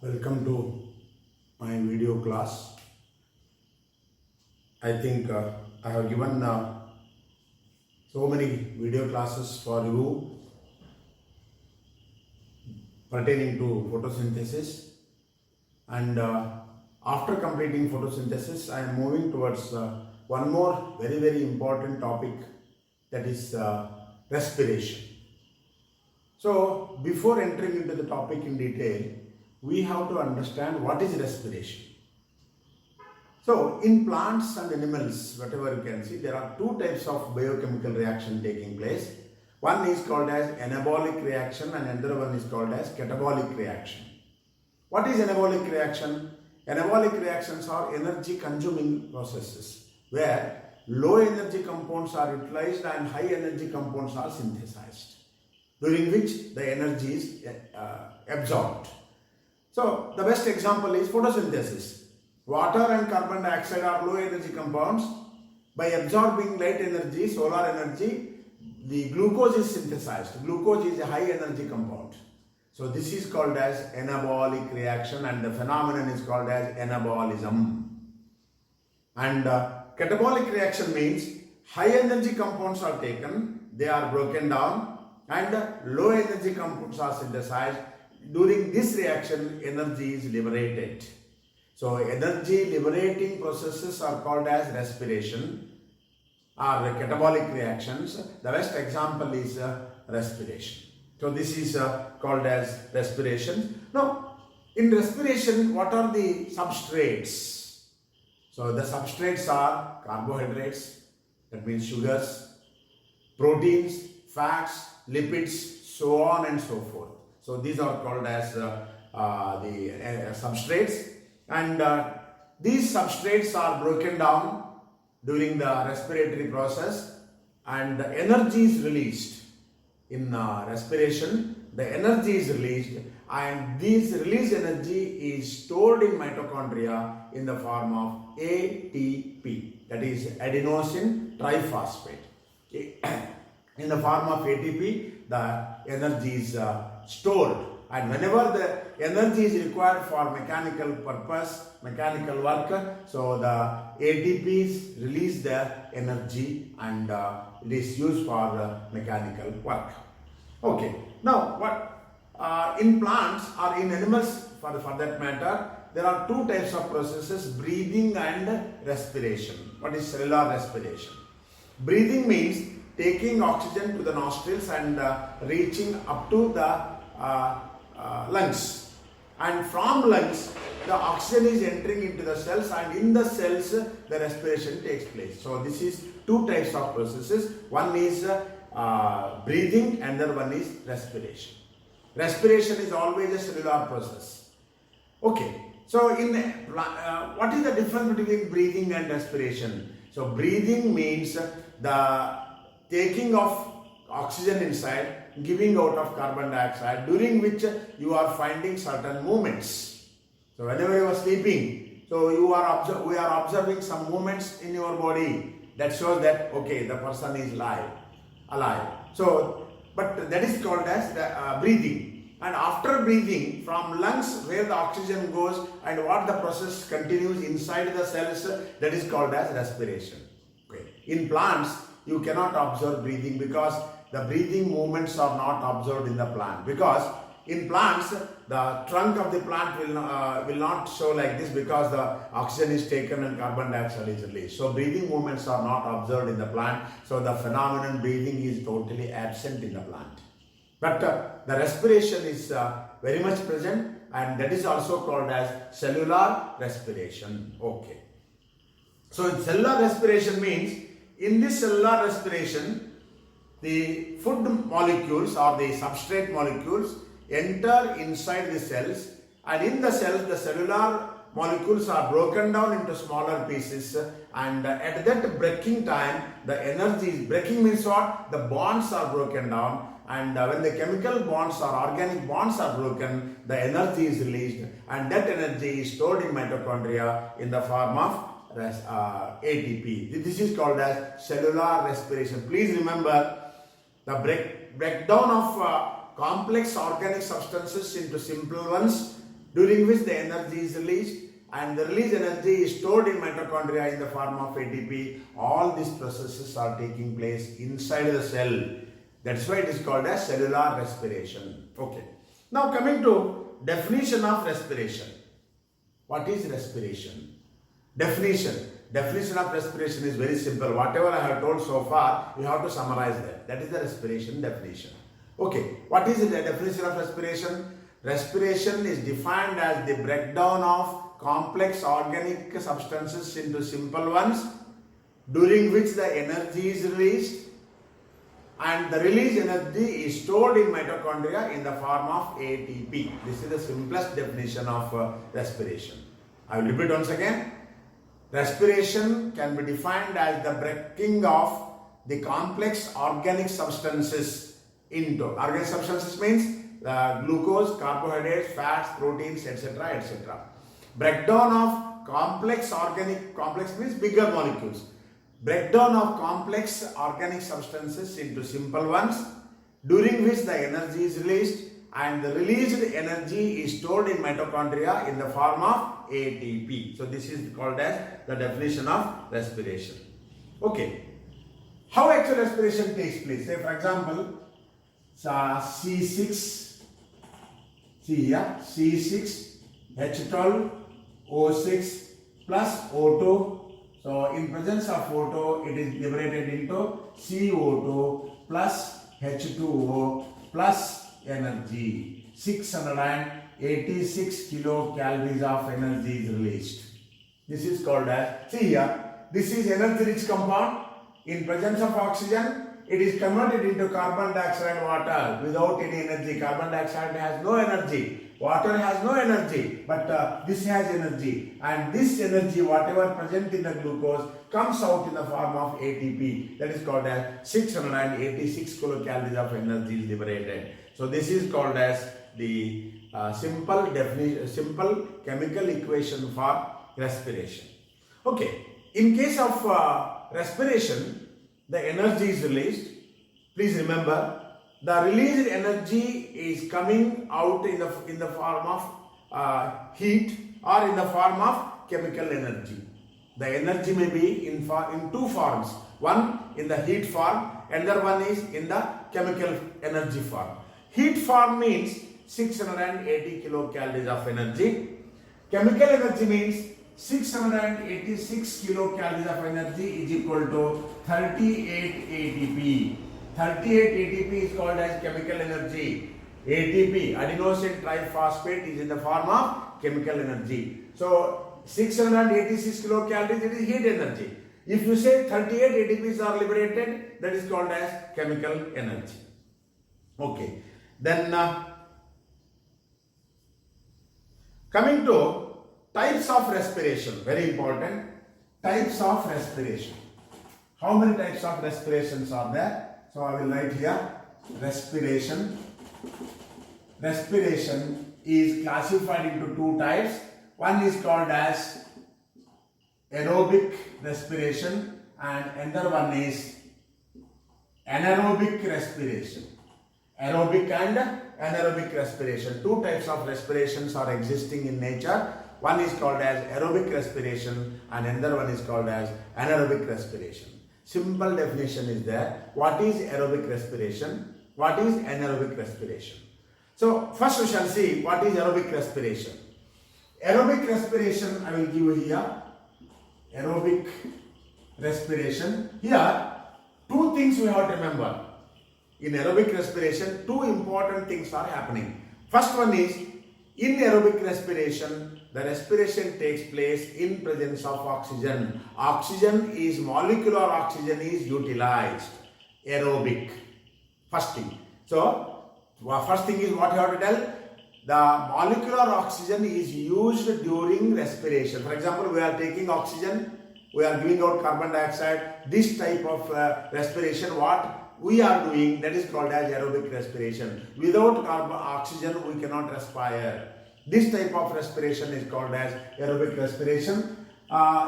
Welcome to my video class. I think I have given so many video classes for you pertaining to photosynthesis, and after completing photosynthesis I am moving towards one more very important topic, that is respiration. So before entering into the topic in detail, we have to understand what is respiration. So in plants and animals, whatever you can see, there are two types of biochemical reaction taking place. One is called as anabolic reaction and another one is called as catabolic reaction. What is anabolic reaction? Anabolic reactions are energy consuming processes where low energy compounds are utilized and high energy compounds are synthesized, during which the energy is absorbed. So the best example is photosynthesis. Water and carbon dioxide are low energy compounds. By absorbing light energy, solar energy, the glucose is synthesized. Glucose is a high energy compound. So this is called as anabolic reaction, and the phenomenon is called as anabolism. And catabolic reaction means high energy compounds are taken, they are broken down, and low energy compounds are synthesized. During this reaction, energy is liberated. So energy liberating processes are called as respiration or catabolic reactions. The best example is respiration. So this is called as respiration. Now, in respiration, what are the substrates? So the substrates are carbohydrates, that means sugars, proteins, fats, lipids, so on and so forth. So these are called as the substrates, and these substrates are broken down during the respiratory process, and the energy is released. In respiration, the energy is released, and this released energy is stored in mitochondria in the form of ATP, that is adenosine triphosphate. In the form of ATP, the energy is stored, and whenever the energy is required for mechanical purpose, mechanical work, so the ATPs release the energy and it is used for mechanical work. Okay, now what in plants or in animals for that matter, there are two types of processes: breathing and respiration. What is cellular respiration? Breathing means taking oxygen to the nostrils and reaching up to the lungs, and from lungs the oxygen is entering into the cells, and in the cells the respiration takes place. So this is two types of processes. One is breathing, and the other one is respiration. Respiration is always a cellular process. Okay, so in what is the difference between breathing and respiration? So breathing means the taking of oxygen inside, giving out of carbon dioxide, during which you are finding certain movements. So whenever you are sleeping, so we are observing some movements in your body that shows that okay, the person is alive. So, but that is called as the breathing. And after breathing, from lungs where the oxygen goes and what the process continues inside the cells, that is called as respiration. Okay. In plants, you cannot observe breathing because the breathing movements are not observed in the plant. Because in plants, the trunk of the plant will not show like this, because the oxygen is taken and carbon dioxide is released. So breathing movements are not observed in the plant. So the phenomenon breathing is totally absent in the plant. But the respiration is very much present, and that is also called as cellular respiration. Okay. So cellular respiration means, in this cellular respiration, the food molecules or the substrate molecules enter inside the cells, and in the cells the cellular molecules are broken down into smaller pieces, and at that breaking time the energy is breaking means what? The bonds are broken down, and when the chemical bonds or organic bonds are broken, the energy is released, and that energy is stored in mitochondria in the form of ATP. This is called as cellular respiration. Please remember, the breakdown of complex organic substances into simple ones during which the energy is released, and the released energy is stored in mitochondria in the form of ATP. All these processes are taking place inside the cell. That's why it is called as cellular respiration. Okay. Now coming to definition of respiration. What is respiration? Definition of respiration is very simple. Whatever I have told so far, you have to summarize that. That is the respiration definition. Okay. What is the definition of respiration? Respiration is defined as the breakdown of complex organic substances into simple ones, during which the energy is released, and the released energy is stored in mitochondria in the form of ATP. This is the simplest definition of respiration. I will repeat once again. Respiration can be defined as the breaking of the complex organic substances into. Organic substances means glucose, carbohydrates, fats, proteins, etc., etc. Breakdown of complex means bigger molecules. Breakdown of complex organic substances into simple ones, during which the energy is released, and the released energy is stored in mitochondria in the form of ATP. So this is called as the definition of respiration. Okay. How actual respiration takes place? Say for example, C6, C6, H12, O6 plus O2. So in presence of O2, it is liberated into CO2 plus H2O plus energy. 686 kilocalories of energy is released. This is called as, see here, this is energy rich compound. In presence of oxygen, it is converted into carbon dioxide water without any energy. Carbon dioxide has no energy. Water has no energy, but this has energy, and this energy, whatever present in the glucose, comes out in the form of ATP. That is called as 686 kilocalories of energy is liberated. So this is called as the simple chemical equation for respiration. Okay, in case of respiration, the energy is released. Please remember, the released energy is coming out in the form of heat or in the form of chemical energy. The energy may be in two forms. One in the heat form, another one is in the chemical energy form. Heat form means 680 kilocalories of energy. Chemical energy means 686 kilocalories of energy is equal to 38 ATP. 38 ATP is called as chemical energy. ATP, adenosine triphosphate, is in the form of chemical energy. So 686 kilocalories, it is heat energy. If you say 38 ATPs are liberated, that is called as chemical energy. Okay. Then coming to types of respiration, very important. Types of respiration. How many types of respirations are there? So I will write here respiration. Respiration is classified into two types. One is called as aerobic respiration and another one is anaerobic respiration. Aerobic and anaerobic respiration. Two types of respirations are existing in nature. One is called as aerobic respiration and another one is called as anaerobic respiration. Simple definition is there. What is aerobic respiration? What is anaerobic respiration? So first we shall see what is aerobic respiration. Aerobic respiration I will give you here. Aerobic respiration. Here two things we have to remember. In aerobic respiration, two important things are happening. First one is, in aerobic respiration, the respiration takes place in presence of oxygen. Molecular oxygen is utilized. Aerobic. First thing. So, first thing is what you have to tell. The molecular oxygen is used during respiration. For example, we are taking oxygen, we are giving out carbon dioxide. This type of respiration, what we are doing, that is called as aerobic respiration. Without oxygen, we cannot respire. This type of respiration is called as aerobic respiration.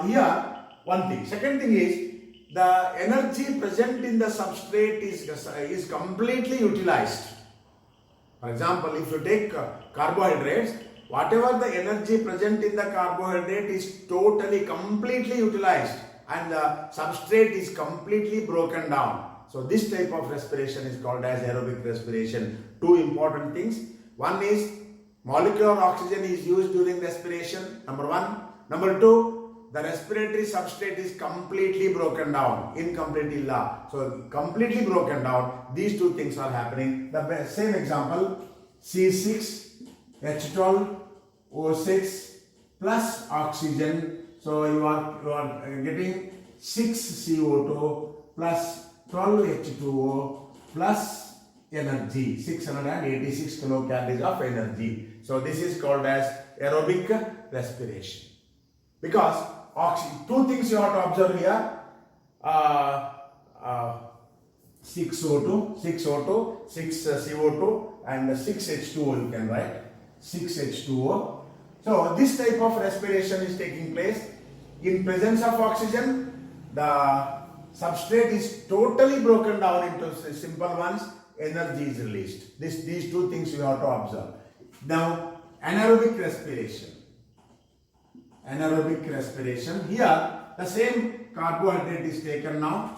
Here, one thing. Second thing is, the energy present in the substrate is completely utilized. For example, if you take carbohydrates, whatever the energy present in the carbohydrate is totally, completely utilized and the substrate is completely broken down. So this type of respiration is called as aerobic respiration. Two important things. One is molecular oxygen is used during respiration, number one. Number two, the respiratory substrate is completely broken down, incomplete illa. So completely broken down, these two things are happening. The same example, C6H12O6 plus oxygen. So you are getting 6CO2 plus 12H2O plus energy, 686 kilocalories of energy. So this is called as aerobic respiration. Because two things you have to observe here. 6O2, 6CO2 and 6H2O you can write. 6H2O. So this type of respiration is taking place. In presence of oxygen, the substrate is totally broken down into simple ones, energy is released. These two things you have to observe. Now, anaerobic respiration. Anaerobic respiration. Here, the same carbohydrate is taken now.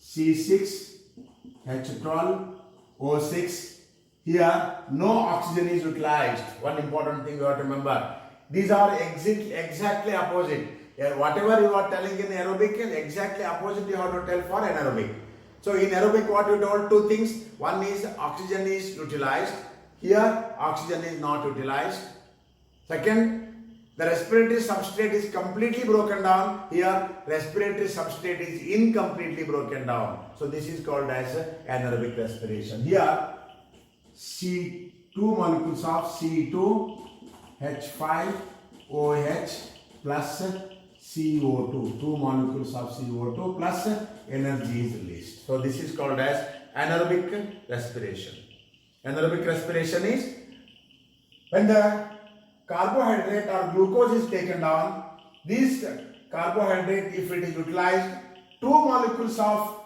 C6H12O6. Here, no oxygen is utilized. One important thing you have to remember. These are exactly opposite. Whatever you are telling in aerobic, exactly opposite you have to tell for anaerobic. So in aerobic, what you told, two things. One is oxygen is utilized. Here, oxygen is not utilized. Second, the respiratory substrate is completely broken down. Here, respiratory substrate is incompletely broken down. So this is called as anaerobic respiration. Here, two molecules of C2H5OH plus CO2. Two molecules of CO2 plus energy is released. So this is called as anaerobic respiration. Anaerobic respiration is when the carbohydrate or glucose is taken down. This carbohydrate, if it is utilized, two molecules of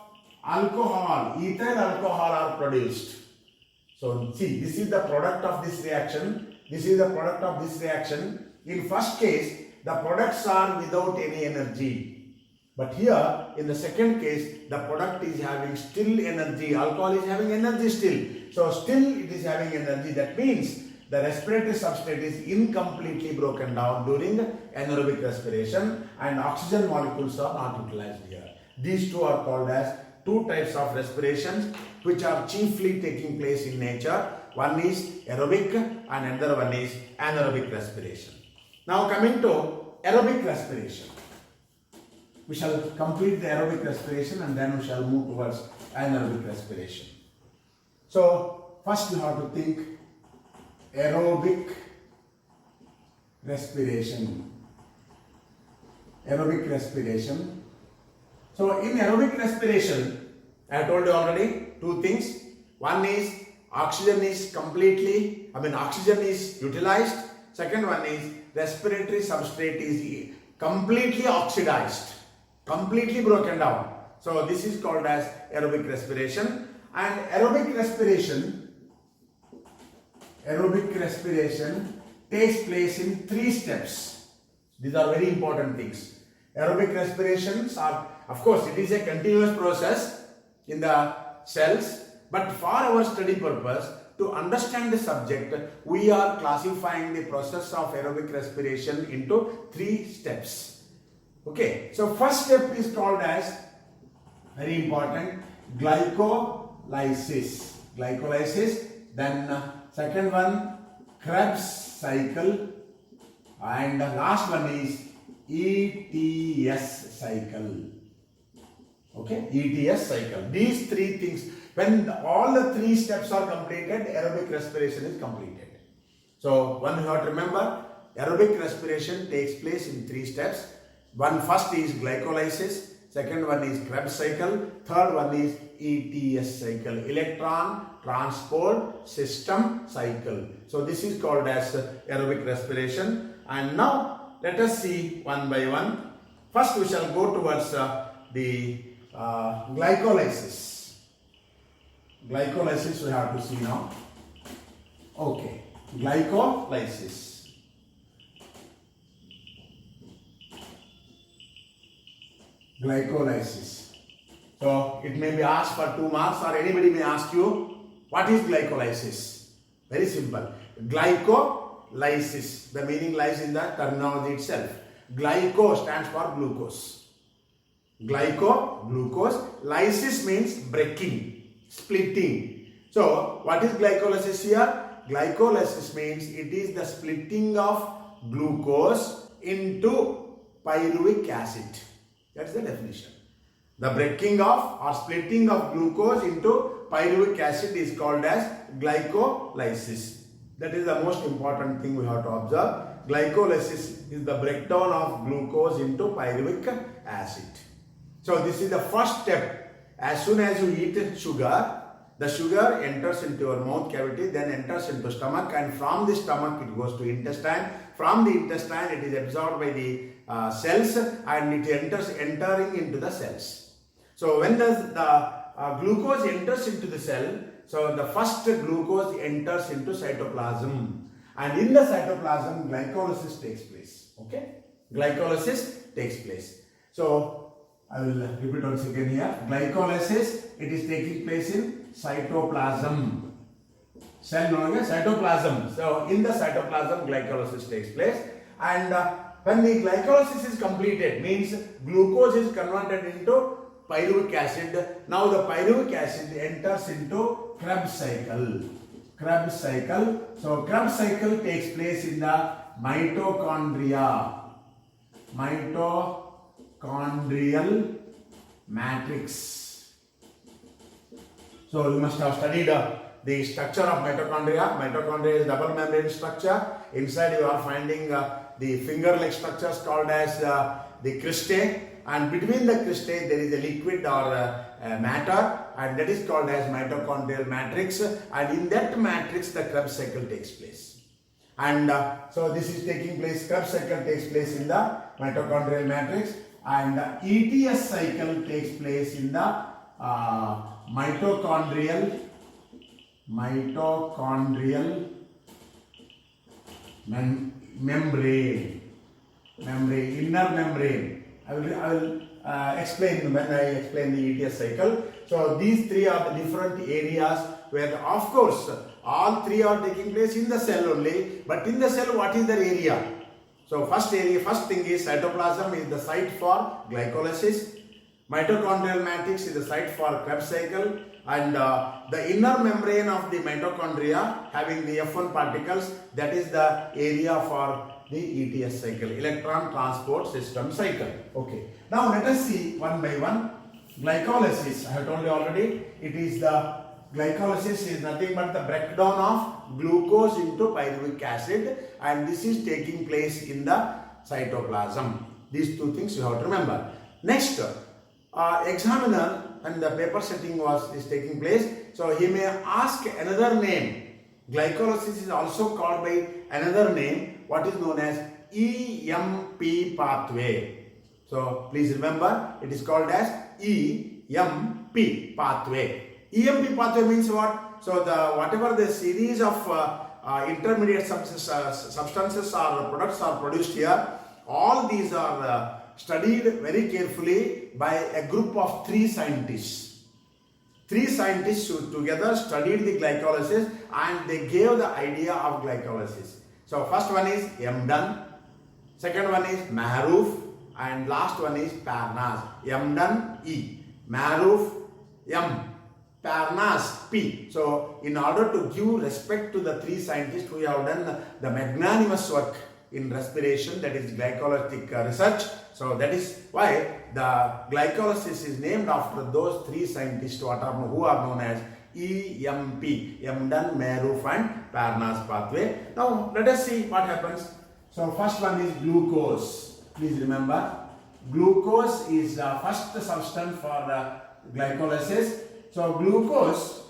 alcohol, ethyl alcohol are produced. So see, this is the product of this reaction. This is the product of this reaction. In first case, the products are without any energy. But here, in the second case, the product is having still energy. Alcohol is having energy still. So still it is having energy. That means the respiratory substrate is incompletely broken down during anaerobic respiration and oxygen molecules are not utilized here. These two are called as two types of respirations which are chiefly taking place in nature. One is aerobic and another one is anaerobic respiration. Now coming to aerobic respiration. We shall complete the aerobic respiration and then we shall move towards anaerobic respiration. So first you have to think aerobic respiration. Aerobic respiration. So in aerobic respiration, I have told you already two things. One is oxygen is oxygen is utilized. Second one is respiratory substrate is completely oxidized, completely broken down. So this is called as aerobic respiration. And aerobic respiration takes place in three steps. These are very important things. Aerobic respirations are, of course, it is a continuous process in the cells, but for our study purpose, to understand the subject, we are classifying the process of aerobic respiration into three steps. Okay, so first step is called as, very important, glycolysis. Then second one, Krebs cycle, and the last one is ETS cycle. Okay, ETS cycle. These three things, when all the three steps are completed, aerobic respiration is completed. So one you have to remember, aerobic respiration takes place in three steps. First is glycolysis, second one is Krebs cycle, third one is ETS cycle, electron transport system cycle. So this is called as aerobic respiration. And now let us see one by one. First we shall go towards the glycolysis. Glycolysis we have to see now. Okay, glycolysis. Glycolysis. So it may be asked for 2 marks, or anybody may ask you, what is glycolysis? Very simple. Glycolysis. The meaning lies in the terminology itself. Glyco stands for glucose. Glyco, glucose. Lysis means breaking, splitting. So what is glycolysis here? Glycolysis means it is the splitting of glucose into pyruvic acid. That's the definition. The breaking of or splitting of glucose into pyruvic acid is called as glycolysis. That is the most important thing we have to observe. Glycolysis is the breakdown of glucose into pyruvic acid. So this is the first step. As soon as you eat sugar, the sugar enters into your mouth cavity, then enters into stomach, and from the stomach it goes to intestine. From the intestine it is absorbed by the cells, and it entering into the cells. So when the glucose enters into the cell, so the first glucose enters into cytoplasm, and in the cytoplasm glycolysis takes place. Okay, glycolysis takes place. So I will repeat once again here. Glycolysis, it is taking place in cytoplasm. Cell known as cytoplasm. So in the cytoplasm glycolysis takes place, and when the glycolysis is completed, means glucose is converted into pyruvic acid. Now the pyruvic acid enters into Krebs cycle. Krebs cycle. So Krebs cycle takes place in the mitochondria. Mitochondrial matrix. So you must have studied the structure of mitochondria. Mitochondria is double membrane structure. Inside you are finding the finger-like structures called as the cristae, and between the cristae there is a liquid or matter, and that is called as mitochondrial matrix, and in that matrix the Krebs cycle takes place. And so this is taking place, Krebs cycle takes place in the mitochondrial matrix, and ETS cycle takes place in the mitochondrial membrane, inner membrane. I will explain when I explain the ETS cycle. So these three are the different areas where, of course, all three are taking place in the cell only. But in the cell, what is the area? So first thing is cytoplasm is the site for glycolysis. Mitochondrial matrix is the site for Krebs cycle, and the inner membrane of the mitochondria having the F1 particles, that is the area for the ETS cycle, electron transport system cycle. Okay. Now let us see one by one. Glycolysis, I have told you already, it is the glycolysis is nothing but the breakdown of glucose into pyruvic acid, and this is taking place in the cytoplasm. These two things you have to remember. Next, examiner, and the paper setting is taking place, so he may ask another name. Glycolysis is also called by another name, what is known as EMP pathway. So please remember, it is called as EMP pathway. EMP pathway means what? So whatever the series of intermediate substances or products are produced here, all these are studied very carefully by a group of 3 scientists. 3 scientists together studied the glycolysis, and they gave the idea of glycolysis. So first one is Emden, second one is Maharouf, and last one is Parnas. Emden E, Maharouf M, Parnas P. So in order to give respect to the 3 scientists who have done the magnanimous work in respiration, that is glycolytic research. So that is why the glycolysis is named after those 3 scientists who are known as EMP, Emden, Maharouf and Parnas pathway. Now let us see what happens. So first one is glucose. Please remember, glucose is the first substance for glycolysis. So glucose,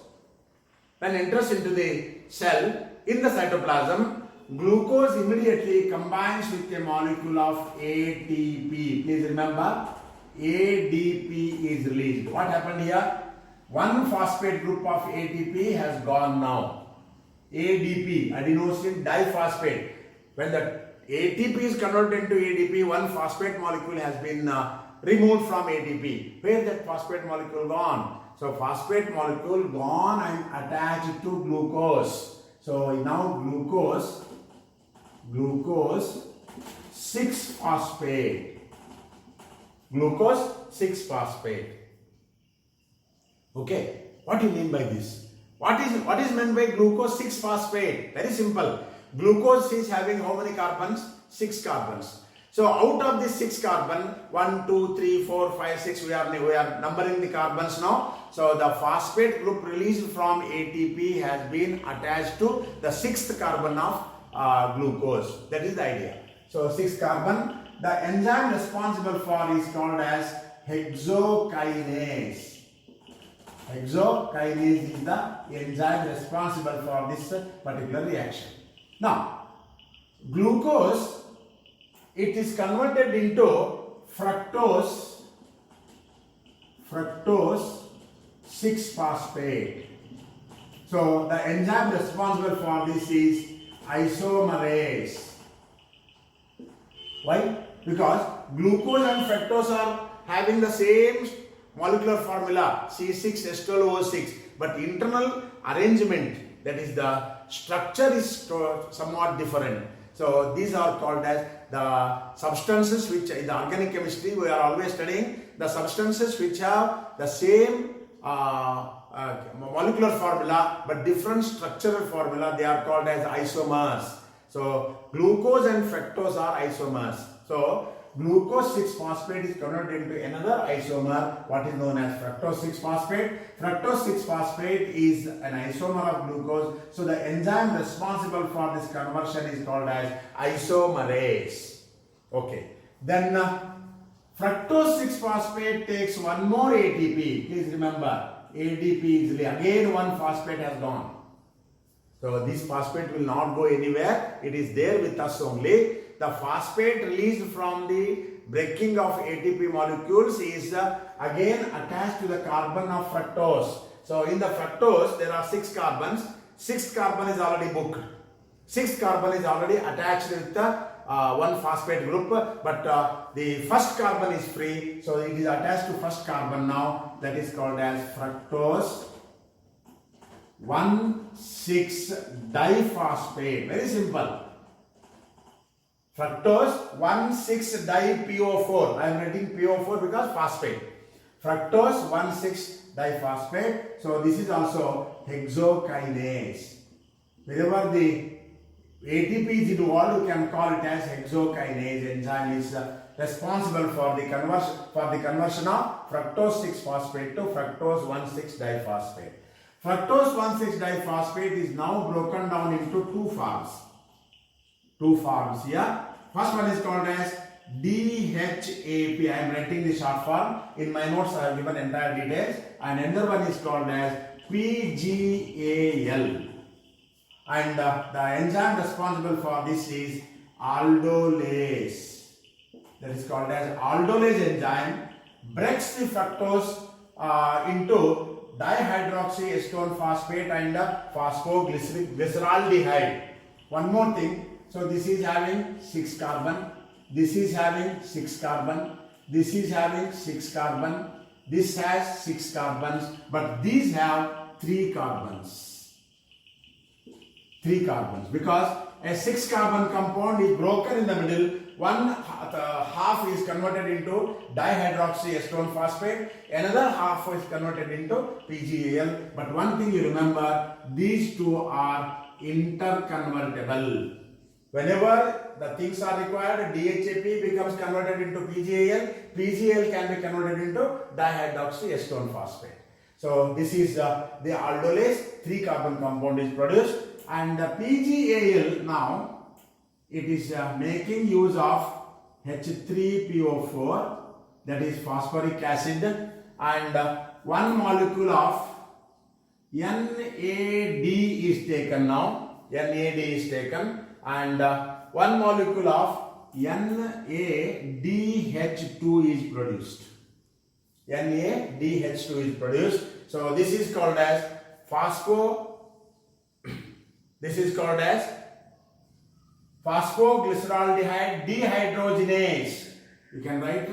when enters into the cell in the cytoplasm, glucose immediately combines with a molecule of ATP. Please remember, ADP is released. What happened here? One phosphate group of ATP has gone now. ADP, adenosine diphosphate. When the ATP is converted into ADP, one phosphate molecule has been removed from ATP. Where that phosphate molecule gone? So phosphate molecule gone and attached to glucose. So now glucose 6-phosphate. Glucose 6-phosphate. Okay, what do you mean by this? What is meant by glucose 6-phosphate? Very simple. Glucose is having how many carbons? 6 carbons. So out of this 6 carbon, 1, 2, 3, 4, 5, 6, we are numbering the carbons now. So the phosphate group released from ATP has been attached to the 6th carbon of glucose. That is the idea. So 6 carbon. The enzyme responsible for is called as hexokinase. Hexokinase is the enzyme responsible for this particular reaction. Now, glucose, it is converted into fructose 6-phosphate. So the enzyme responsible for this is isomerase. Why? Because glucose and fructose are having the same molecular formula C6H12O6, but internal arrangement, that is the structure, is somewhat different. So these are called as the substances which in the organic chemistry we are always studying the substances which have the same molecular formula but different structural formula. They are called as isomers. So glucose and fructose are isomers. So glucose 6-phosphate is converted into another isomer, what is known as fructose 6-phosphate. Fructose 6-phosphate is an isomer of glucose. So the enzyme responsible for this conversion is called as isomerase. Okay. Then fructose 6-phosphate takes one more ATP. Please remember, ADP easily. Again one phosphate has gone. So this phosphate will not go anywhere. It is there with us only. The phosphate released from the breaking of ATP molecules is again attached to the carbon of fructose. So in the fructose there are 6 carbons. 6th carbon is already booked. 6th carbon is already attached with the one phosphate group, but the first carbon is free. So it is attached to first carbon now. That is called as fructose 1,6-diphosphate. Very simple. Fructose 1,6-di-PO4. I am writing PO4 because phosphate. Fructose 1,6-diphosphate. So this is also hexokinase. Wherever the ATP is involved, you can call it as hexokinase. Enzyme is responsible for the conversion of fructose 6-phosphate to fructose 1,6-diphosphate. Fructose 1,6-diphosphate is now broken down into 2 forms. 2 forms here. First one is called as DHAP. I am writing the short form. In my notes I have given entire details. And another one is called as PGAL. And the enzyme responsible for this is aldolase. That is called as aldolase enzyme. Breaks the fructose into dihydroxyacetone phosphate and phosphoglyceraldehyde. One more thing. So this is having 6 carbon. This is having 6 carbon. This is having 6 carbon. This has 6 carbons. But these have 3 carbons. 3 carbons. Because a 6 carbon compound is broken in the middle. One half is converted into dihydroxyacetone phosphate. Another half is converted into PGAL. But one thing you remember, these two are interconvertible. Whenever the things are required, DHAP becomes converted into PGAL. PGAL can be converted into dihydroxyacetone phosphate. So this is the aldolase. 3 carbon compound is produced. And the PGAL now, it is making use of H3PO4, that is phosphoric acid, and one molecule of NAD is taken now. NAD is taken, and one molecule of NADH2 is produced. NADH2 is produced. So this is called as phosphoglyceraldehyde dehydrogenase. You can write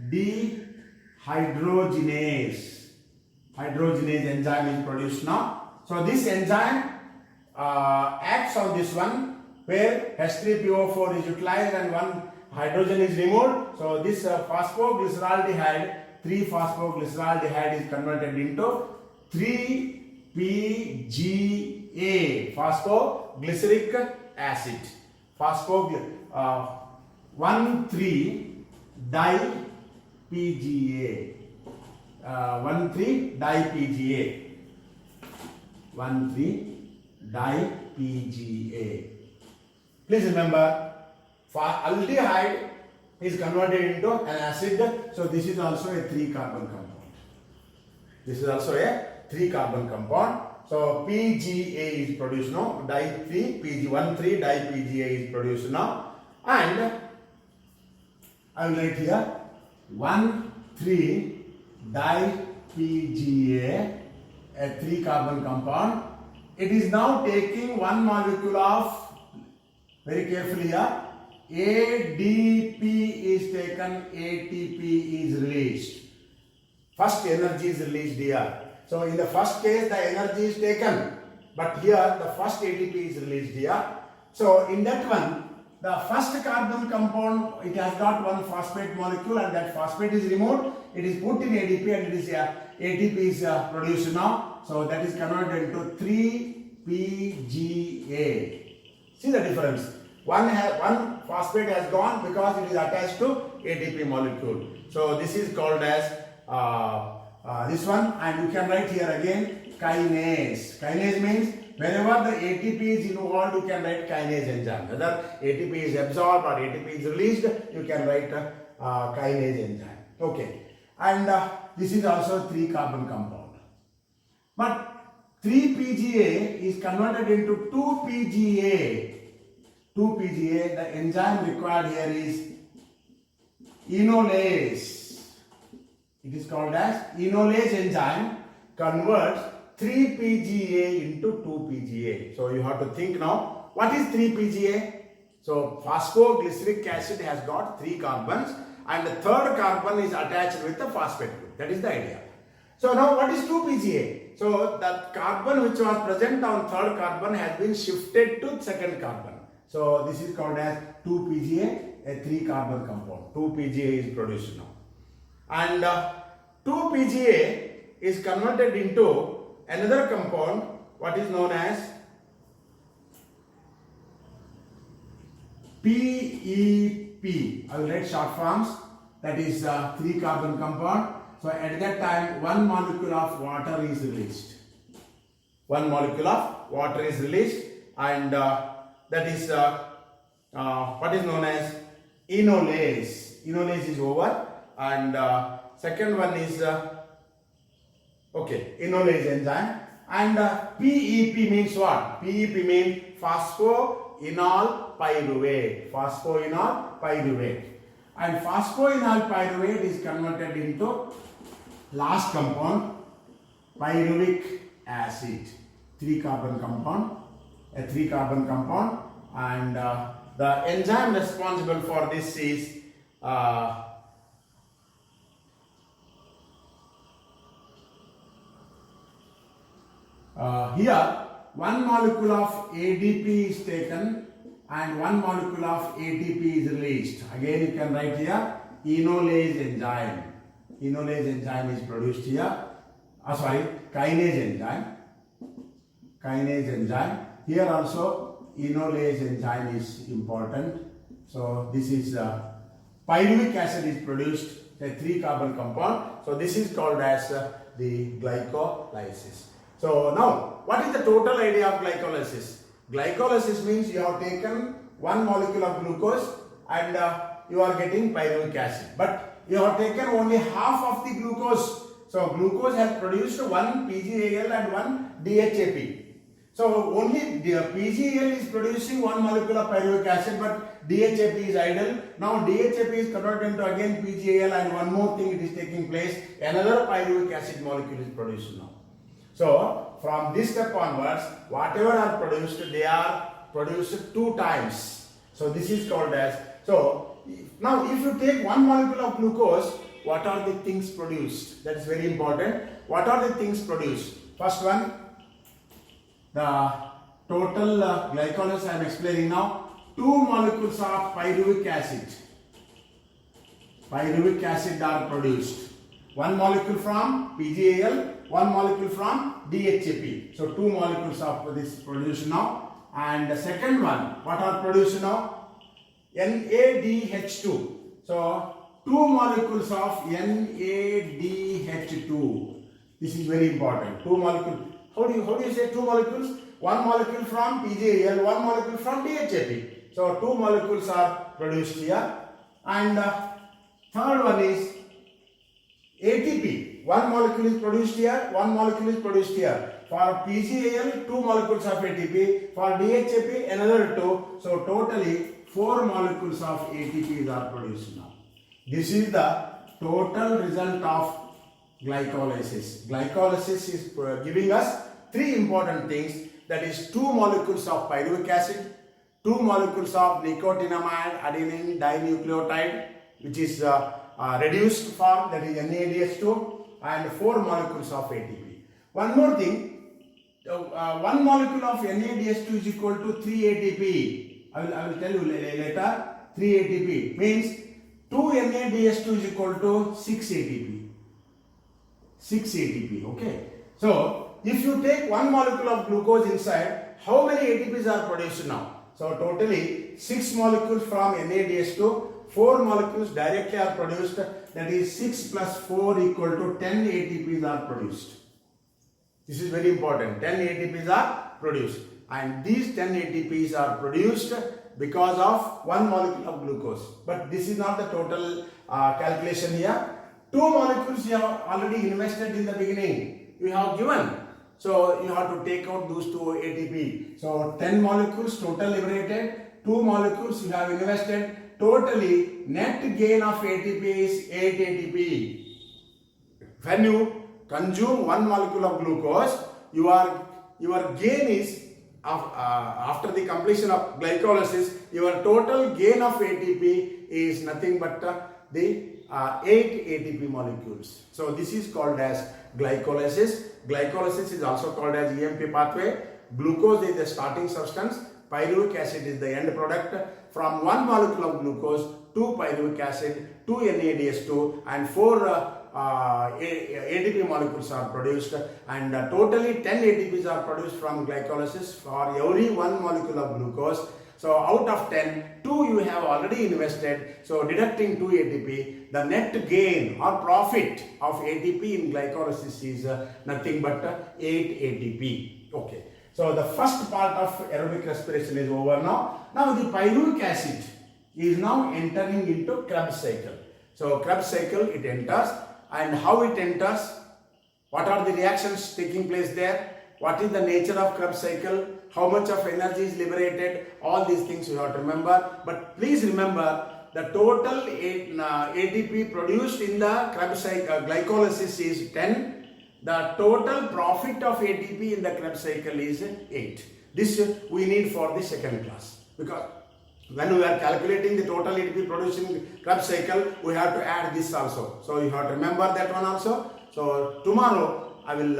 dehydrogenase. Hydrogenase enzyme is produced now. So this enzyme acts on this one where H3PO4 is utilized and one hydrogen is removed. So this phosphoglyceraldehyde, 3-phosphoglyceraldehyde is converted into 3-PGA, phosphoglyceric acid. 1,3-di-PGA. 1,3-di-PGA. 1,3-di-PGA. Please remember, aldehyde is converted into an acid, so this is also a 3-carbon compound. This is also a 3-carbon compound. So PGA is produced now. 1,3-di-PGA is produced now, and I will write here 1,3-di-PGA, a 3-carbon compound. It is now taking one molecule of, very carefully here, ADP is taken, ATP is released. First energy is released here. So in the first case the energy is taken, but here the first ATP is released here. So in that one, the first carbon compound, it has got one phosphate molecule, and that phosphate is removed. It is put in ADP, and it is ATP is produced now. So that is converted into 3-PGA. See the difference. One phosphate has gone because it is attached to ATP molecule. So this is called as this one, and you can write here again kinase. Kinase means whenever the ATP is involved, you can write kinase enzyme. Whether ATP is absorbed or ATP is released, you can write kinase enzyme. Okay, and this is also 3-carbon compound. But 3-PGA is converted into 2-PGA. 2-PGA, the enzyme required here is enolase. It is called as enolase enzyme, converts 3-PGA into 2-PGA. So you have to think now, what is 3-PGA? So phosphoglyceric acid has got 3 carbons, and the third carbon is attached with the phosphate group. That is the idea. So now what is 2-PGA? So that carbon which was present on third carbon has been shifted to second carbon. So this is called as 2-PGA, a 3-carbon compound. 2-PGA is produced now. And 2-PGA is converted into another compound, what is known as PEP. I will write short forms. That is 3-carbon compound. So at that time, one molecule of water is released. One molecule of water is released, and that is what is known as enolase. Enolase is over, and second one is enolase enzyme. And PEP means what? PEP means phosphoenol pyruvate. Phosphoenol pyruvate. And phosphoenol pyruvate is converted into last compound, pyruvic acid. 3-carbon compound. A 3-carbon compound, and the enzyme responsible for this is here one molecule of ADP is taken and one molecule of ATP is released. Again you can write here enolase enzyme. Enolase enzyme is produced here. Kinase enzyme. Kinase enzyme. Here also enolase enzyme is important. So this is pyruvic acid is produced, a 3-carbon compound. So this is called as the glycolysis. So now, what is the total idea of glycolysis? Glycolysis means you have taken one molecule of glucose and you are getting pyruvic acid. But you have taken only half of the glucose. So glucose has produced one PGAL and one DHAP. So only the PGAL is producing one molecule of pyruvic acid, but DHAP is idle. Now DHAP is converted into again PGAL, and one more thing it is taking place. Another pyruvic acid molecule is produced now. So from this step onwards, whatever are produced, they are produced 2 times. So this is called as, so now if you take one molecule of glucose, what are the things produced. That is very important. What are the things produced? First one, the total glycolysis I am explaining now. 2 molecules of pyruvic acid. Pyruvic acid are produced. 1 molecule from PGAL, 1 molecule from DHAP. So 2 molecules of this produced now. And the second one, what are produced now? NADH2. So 2 molecules of NADH2. This is very important. 2 molecules. How do you say 2 molecules? 1 molecule from PGAL, 1 molecule from DHAP. So 2 molecules are produced here. And third one is ATP. 1 molecule is produced here, 1 molecule is produced here. For PGAL, 2 molecules of ATP. For DHAP, another 2. So totally 4 molecules of ATP are produced now. This is the total result of glycolysis. Glycolysis is giving us 3 important things. That is 2 molecules of pyruvic acid, 2 molecules of nicotinamide adenine dinucleotide, which is reduced form, that is NADH2, and 4 molecules of ATP. One more thing, 1 molecule of NADH2 is equal to 3 ATP. I will tell you later. 3 ATP means 2 NADH2 is equal to 6 ATP. 6 ATP, okay. So, if you take 1 molecule of glucose inside, how many ATPs are produced now? So, totally 6 molecules from NADH2, 4 molecules directly are produced, that is 6 plus 4 equal to 10 ATPs are produced. This is very important. 10 ATPs are produced, and these 10 ATPs are produced because of 1 molecule of glucose. But this is not the total calculation here. 2 molecules you have already invested in the beginning. You have given. So you have to take out those 2 ATP. So 10 molecules total liberated. 2 molecules you have invested. Totally net gain of ATP is 8 ATP. When you consume 1 molecule of glucose, your gain is after the completion of glycolysis, your total gain of ATP is nothing but the 8 ATP molecules. So this is called as glycolysis. Glycolysis is also called as EMP pathway. Glucose is the starting substance. Pyruvic acid is the end product. From 1 molecule of glucose, 2 pyruvic acid, 2 NADH2 and 4 ATP molecules are produced, and totally 10 ATPs are produced from glycolysis for every 1 molecule of glucose. So out of 10, 2 you have already invested. So deducting 2 ATP, the net gain or profit of ATP in glycolysis is nothing but 8 ATP. Okay. So the first part of aerobic respiration is over now. Now the pyruvic acid is now entering into Krebs cycle. So Krebs cycle it enters, and how it enters, what are the reactions taking place there, what is the nature of Krebs cycle, how much of energy is liberated, all these things you have to remember. But please remember the total ATP produced in the Krebs cycle glycolysis is 10. The total profit of ATP in the Krebs cycle is 8. This we need for the second class, because when we are calculating the total ATP produced in Krebs cycle, we have to add this also. So you have to remember that one also. So tomorrow I will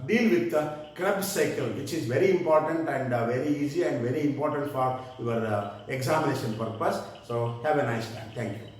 deal with the Krebs cycle, which is very important and very easy and very important for your examination purpose. So have a nice time. Thank you.